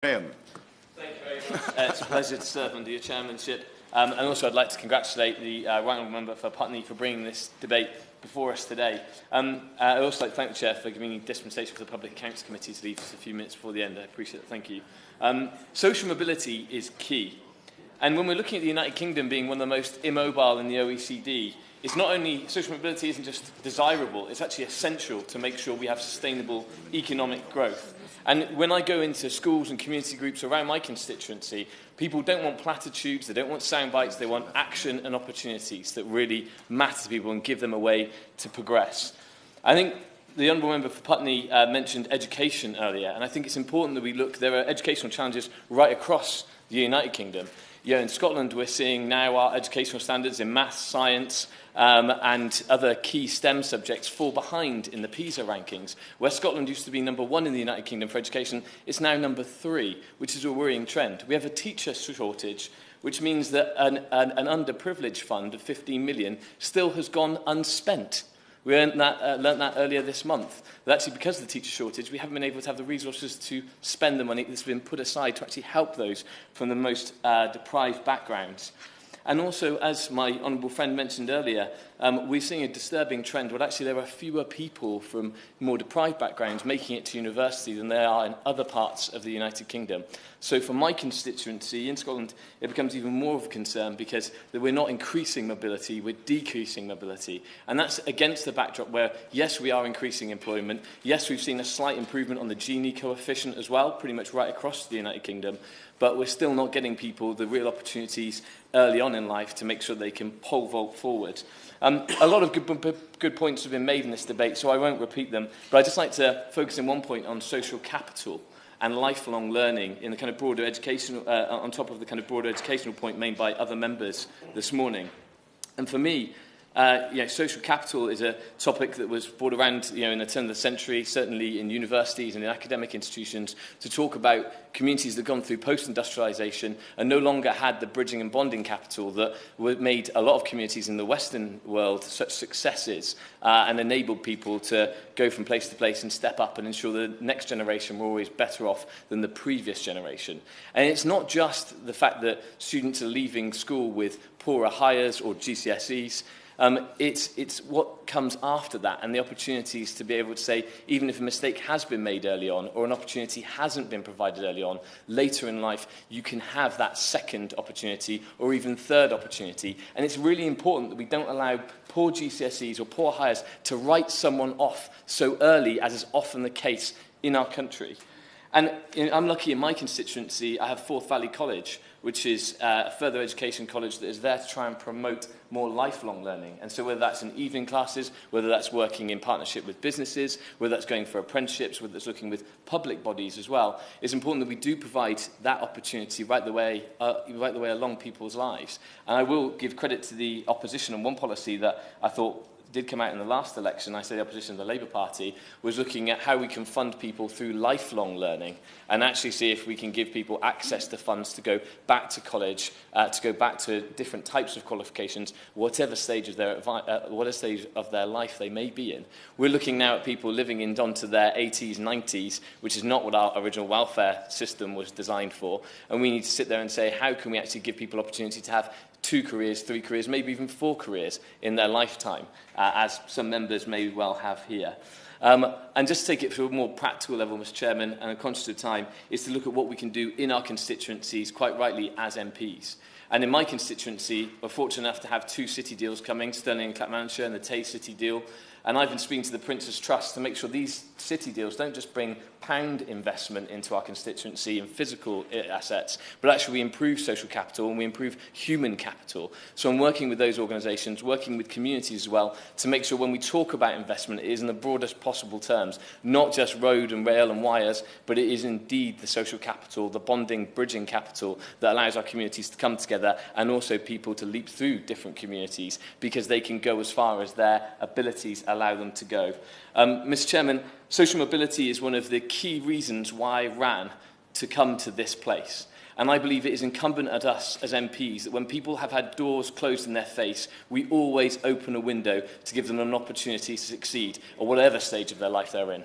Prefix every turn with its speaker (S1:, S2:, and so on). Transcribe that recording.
S1: Thank you very much. It's a pleasure to serve under your chairmanship. And also I'd like to congratulate the right honourable member for Putney for bringing this debate before us today. I'd also like to thank the Chair for giving me dispensation for the Public Accounts Committee to leave just a few minutes before the end. I appreciate it. Thank you. Social mobility is key. And when we're looking at the United Kingdom being one of the most immobile in the OECD, it's not only social mobility isn't just desirable, it's actually essential to make sure we have sustainable economic growth. And when I go into schools and community groups around my constituency, people don't want platitudes, they don't want sound bites, they want action and opportunities that really matter to people and give them a way to progress. I think the Honourable Member for Putney mentioned education earlier, and I think it's important that we look, there are educational challenges right across the United Kingdom. In Scotland, we're seeing now our educational standards in maths, science, and other key STEM subjects fall behind in the PISA rankings. Where Scotland used to be number 1 in the United Kingdom for education, it's now number 3, which is a worrying trend. We have a teacher shortage, which means that an underprivileged fund of 15 million still has gone unspent. We learnt that earlier this month. That actually, because of the teacher shortage, we haven't been able to have the resources to spend the money that's been put aside to actually help those from the most deprived backgrounds. And also, as my honourable friend mentioned earlier, we're seeing a disturbing trend where actually there are fewer people from more deprived backgrounds making it to university than there are in other parts of the United Kingdom. So for my constituency in Scotland, it becomes even more of a concern because we're not increasing mobility, we're decreasing mobility. And that's against the backdrop where, yes, we are increasing employment. Yes, we've seen a slight improvement on the Gini coefficient as well, pretty much right across the United Kingdom. But we're still not getting people the real opportunities early on in life to make sure they can pole vault forward. A lot of good points have been made in this debate, so I won't repeat them. But I'd just like to focus in one point on social capital and lifelong learning in the kind of broader educational, on top of the kind of broader educational point made by other members this morning. And for me, social capital is a topic that was brought around in the turn of the century, certainly in universities and in academic institutions, to talk about communities that have gone through post-industrialisation and no longer had the bridging and bonding capital that made a lot of communities in the Western world such successes and enabled people to go from place to place and step up and ensure the next generation were always better off than the previous generation. And it's not just the fact that students are leaving school with poorer hires or GCSEs. It's what comes after that and the opportunities to be able to say, even if a mistake has been made early on or an opportunity hasn't been provided early on, later in life you can have that second opportunity or even third opportunity. And it's really important that we don't allow poor GCSEs or poor hires to write someone off so early, as is often the case in our country. And I'm lucky in my constituency, I have Forth Valley College, which is a further education college that is there to try and promote more lifelong learning. And so whether that's in evening classes, whether that's working in partnership with businesses, whether that's going for apprenticeships, whether that's looking with public bodies as well, it's important that we do provide that opportunity right the way along people's lives. And I will give credit to the opposition on one policy that I thought did come out in the last election, I say the opposition, the Labour Party, was looking at how we can fund people through lifelong learning and actually see if we can give people access to funds to go back to college, to go back to different types of qualifications, whatever stage of their life they may be in. We're looking now at people living onto their 80s, 90s, which is not what our original welfare system was designed for. And we need to sit there and say, how can we actually give people opportunity to have 2 careers, 3 careers, maybe even 4 careers in their lifetime, as some members may well have here. And just to take it to a more practical level, Mr. Chairman, and I'm conscious of time, is to look at what we can do in our constituencies, quite rightly, as MPs. And in my constituency, we're fortunate enough to have 2 city deals coming, Stirling and Clackmannanshire and the Tay City deal. And I've been speaking to the Prince's Trust to make sure these city deals don't just bring pound investment into our constituency and physical assets, but actually we improve social capital and we improve human capital. So I'm working with those organisations, working with communities as well, to make sure when we talk about investment, it is in the broadest possible terms, not just road and rail and wires, but it is indeed the social capital, the bonding, bridging capital that allows our communities to come together and also people to leap through different communities because they can go as far as their abilities allow them to go. Mr. Chairman, social mobility is one of the key reasons why I ran to come to this place. And I believe it is incumbent at us as MPs that when people have had doors closed in their face, we always open a window to give them an opportunity to succeed at whatever stage of their life they're in.